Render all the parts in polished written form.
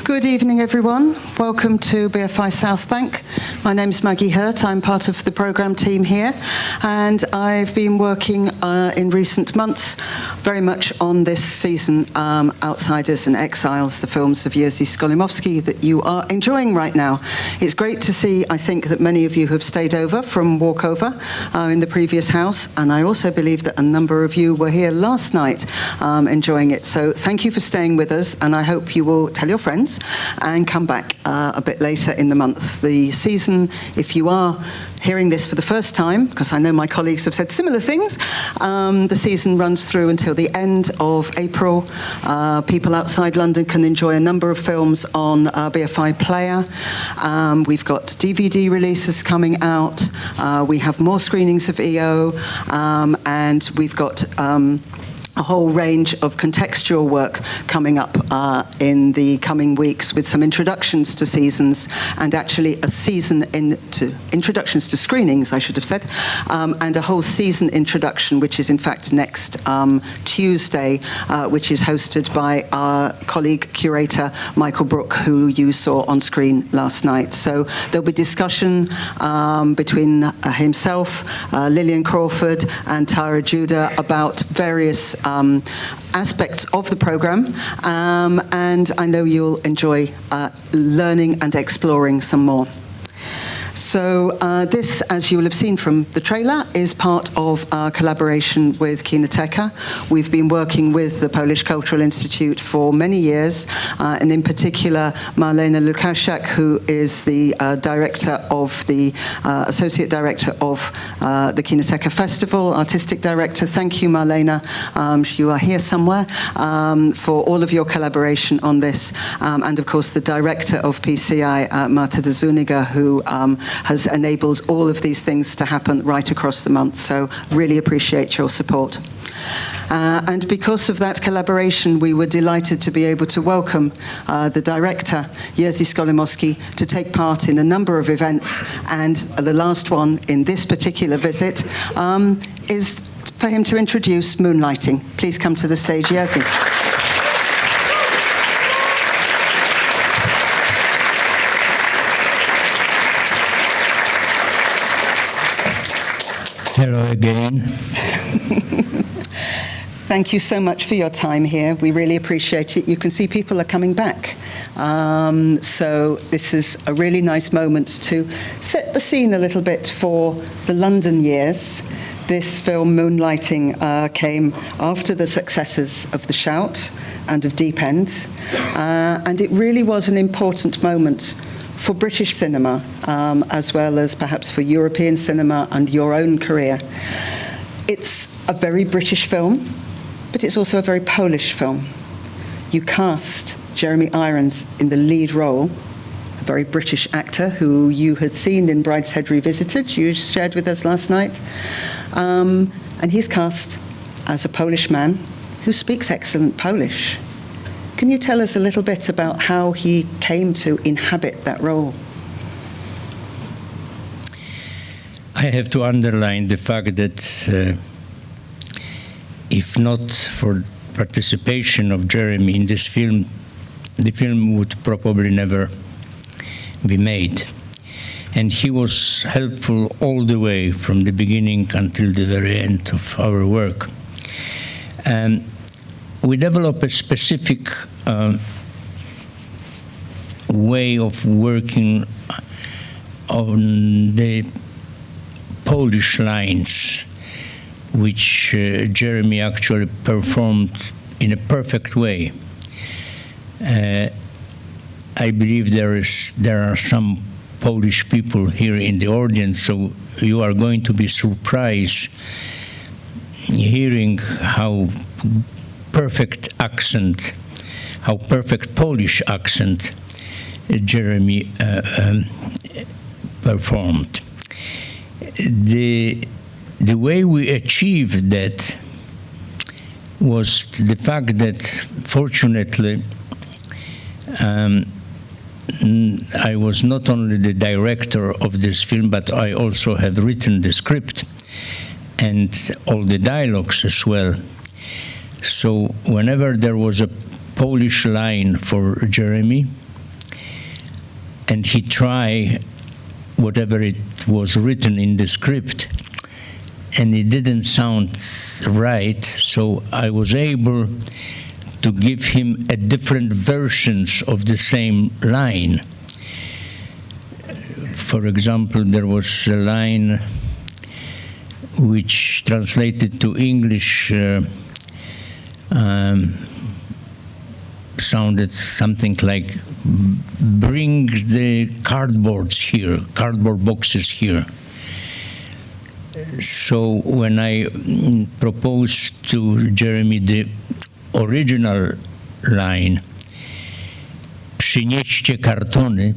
Good evening, everyone. Welcome to BFI Southbank. My name is Maggie Hurt. I'm part of the programme team here, and I've been working in recent months very much on this season, Outsiders and Exiles, the films of Jerzy Skolimowski that you are enjoying right now. It's great to see, I think, that many of you have stayed over from Walkover in the previous house, and I also believe that a number of you were here last night enjoying it. So thank you for staying with us, and I hope you will tell your friends and come back a bit later in the month. The season, if you are hearing this for the first time, because I know my colleagues have said similar things, the season runs through until the end of April. People outside London can enjoy a number of films on BFI Player. We've got DVD releases coming out. We have more screenings of EO, and we've got a whole range of contextual work coming up in the coming weeks, with some introductions to seasons, and actually a season into introductions to screenings, I should have said, and a whole season introduction, which is in fact next Tuesday, which is hosted by our colleague curator Michael Brooke, who you saw on screen last night. So there'll be discussion between himself, Lillian Crawford, and Tara Judah about various aspects of the programme, and I know you'll enjoy learning and exploring some more. So this, as you will have seen from the trailer, is part of our collaboration with Kinoteka. We've been working with the Polish Cultural Institute for many years, and in particular Marlena Lukaszak, who is the director of the associate director of the Kinoteka Festival, artistic director. Thank you, Marlena. You are here somewhere, for all of your collaboration on this, and of course the director of PCI, Marta de Zuniga, who has enabled all of these things to happen right across the month. So really appreciate your support. And because of that collaboration, we were delighted to be able to welcome the director, Jerzy Skolimowski, to take part in a number of events. And the last one in this particular visit is for him to introduce Moonlighting. Please come to the stage, Jerzy. Hello again. Thank you so much for your time here. We really appreciate it. You can see people are coming back. So this is a really nice moment to set the scene a little bit for the London years. This film, Moonlighting, came after the successes of The Shout and of Deep End. And it really was an important moment for British cinema, as well as perhaps for European cinema and your own career. It's a very British film, but it's also a very Polish film. You cast Jeremy Irons in the lead role, a very British actor who you had seen in Brideshead Revisited, you shared with us last night. And he's cast as a Polish man who speaks excellent Polish. Can you tell us a little bit about how he came to inhabit that role? I have to underline the fact that if not for participation of Jeremy in this film, the film would probably never be made. And he was helpful all the way from the beginning until the very end of our work. We developed a specific way of working on the Polish lines, which Jeremy actually performed in a perfect way. I believe there are some Polish people here in the audience, so you are going to be surprised hearing how perfect accent, how perfect Polish accent Jeremy performed. The way we achieved that was the fact that, fortunately, I was not only the director of this film, but I also have written the script and all the dialogues as well. So whenever there was a Polish line for Jeremy, and he tried whatever it was written in the script, and it didn't sound right, so I was able to give him a different versions of the same line. For example, there was a line which translated to English sounded something like, bring the cardboard boxes here. So when I proposed to Jeremy the original line, przynieście kartony,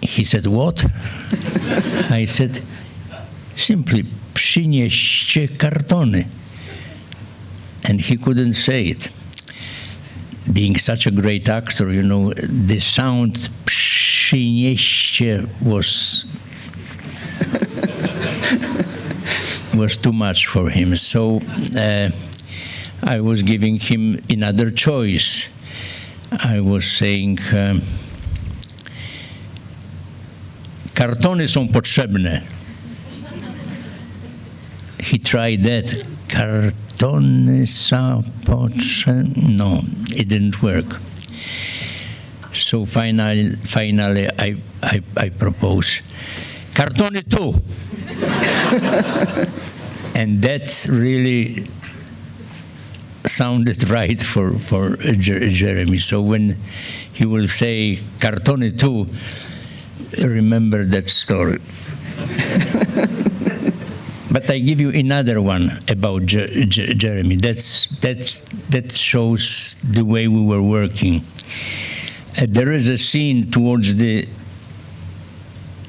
he said, what? I said, simply, przynieście kartony. And he couldn't say it. Being such a great actor, you know, the sound przynieście was too much for him. So I was giving him another choice. I was saying, kartony są potrzebne. He tried that. Kartony są potrzebne. No, it didn't work. So finally I propose, kartony tu. And that really sounded right for Jeremy. So when he will say kartony tu, remember that story. But I give you another one about Jeremy. That shows the way we were working. There is a scene towards the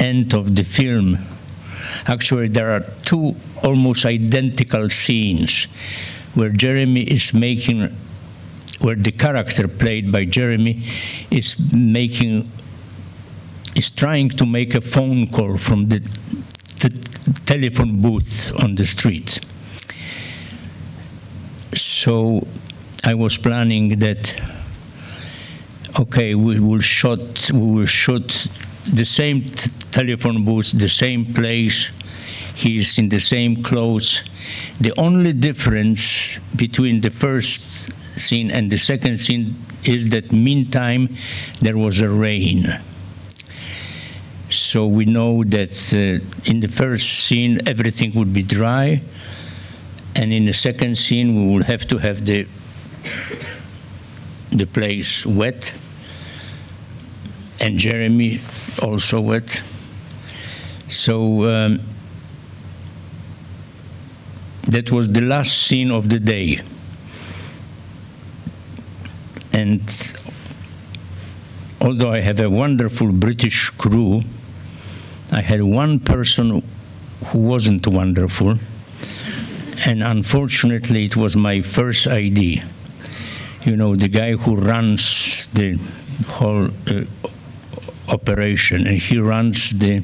end of the film. Actually, there are two almost identical scenes where Jeremy is making, where the character played by Jeremy is trying to make a phone call from the telephone booth on the street. So I was planning that, okay, we will shoot the same telephone booth, the same place. He's in the same clothes. The only difference between the first scene and the second scene is that meantime there was a rain. So we know that in the first scene everything would be dry, and in the second scene we will have to have the place wet, and Jeremy also wet. So that was the last scene of the day. And although I have a wonderful British crew, I had one person who wasn't wonderful, and unfortunately it was my first idea. You know, the guy who runs the whole operation, and he runs the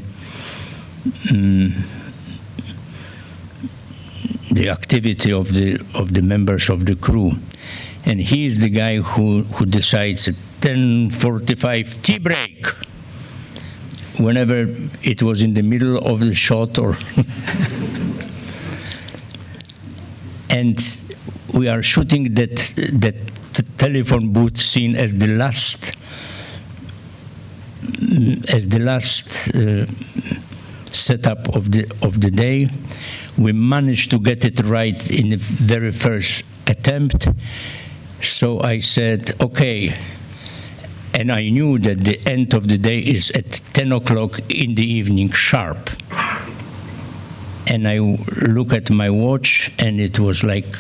activity of the members of the crew, and he is the guy who decides at 10:45 tea break, whenever it was in the middle of the shot or and we are shooting that telephone booth scene as the last setup of the day. We managed to get it right in the very first attempt. So I said, okay. And I knew that the end of the day is at 10 o'clock in the evening sharp. And I look at my watch, and it was like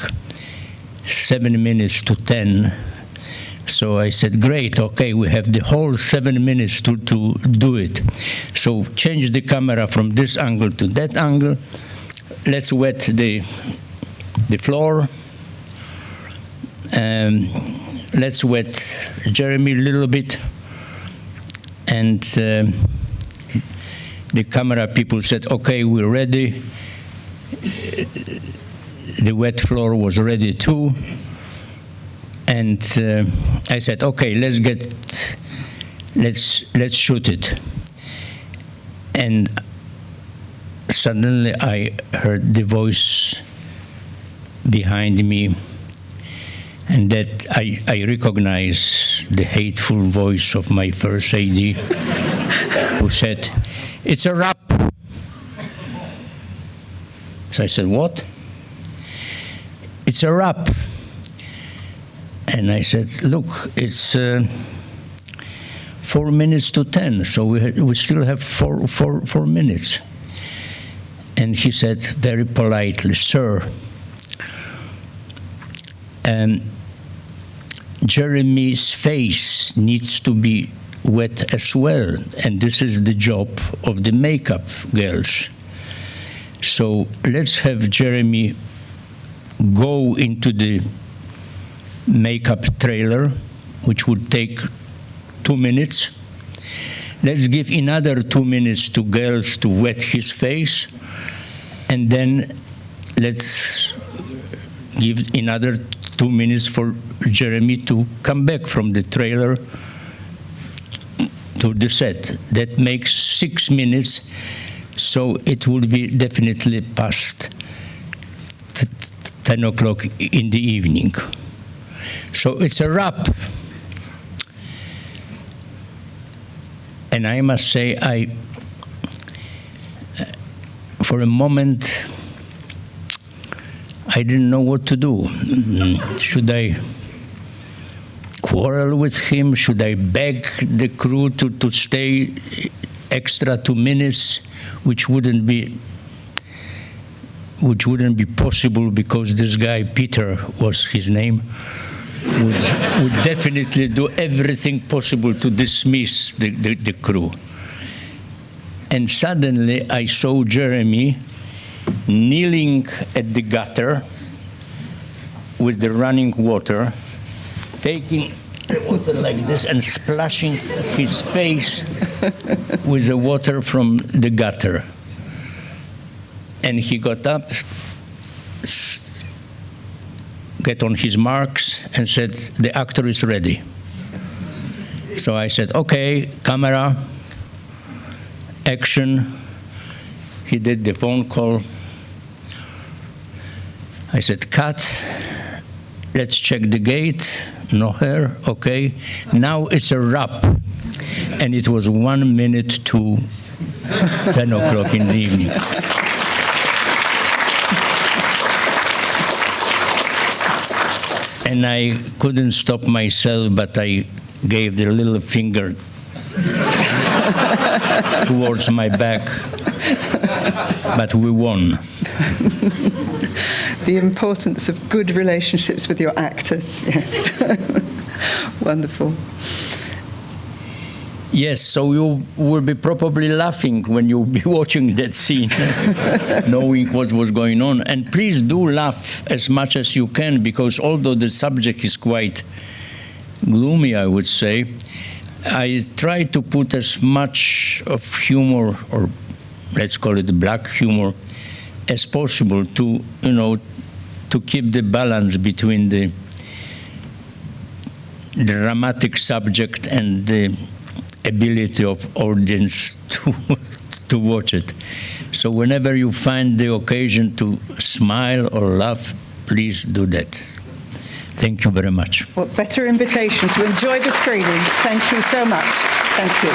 7 minutes to 10. So I said, great, okay, we have the whole 7 minutes to do it. So change the camera from this angle to that angle. Let's wet the floor. Let's wet Jeremy a little bit. And the camera people said, okay, we're ready. The wet floor was ready too. And I said, okay, let's shoot it. And suddenly I heard the voice behind me, and that I recognized the hateful voice of my first AD, who said, "It's a wrap." So I said, "What?" "It's a wrap." And I said, "Look, it's 4 minutes to 10, so we still have four minutes." And he said very politely, "Sir, Jeremy's face needs to be wet as well, and this is the job of the makeup girls. So let's have Jeremy go into the makeup trailer, which would take 2 minutes. Let's give another 2 minutes to girls to wet his face, and then let's give another 2 minutes for Jeremy to come back from the trailer to the set. That makes 6 minutes, so it will be definitely past 10 o'clock in the evening. So it's a wrap." And I must say, for a moment, I didn't know what to do. Should I quarrel with him? Should I beg the crew to stay extra 2 minutes, which wouldn't be possible because this guy, Peter was his name, would definitely do everything possible to dismiss the crew. And suddenly I saw Jeremy kneeling at the gutter with the running water, taking the water like this and splashing his face with the water from the gutter. And he got up, get on his marks, and said, "The actor is ready." So I said, "Okay, camera, action." He did the phone call. I said, "Cut, let's check the gate, no hair, okay. Now it's a wrap." And it was 1 minute to 10 o'clock in the evening. And I couldn't stop myself, but I gave the little finger towards my back. But we won. The importance of good relationships with your actors, yes. Wonderful. Yes, so you will be probably laughing when you'll be watching that scene, knowing what was going on. And please do laugh as much as you can, because although the subject is quite gloomy, I would say, I try to put as much of humor, or let's call it black humor, as possible to, to keep the balance between the dramatic subject and the ability of audience to watch it. So whenever you find the occasion to smile or laugh, please do that. Thank you very much. What better invitation to enjoy the screening. Thank you so much. Thank you.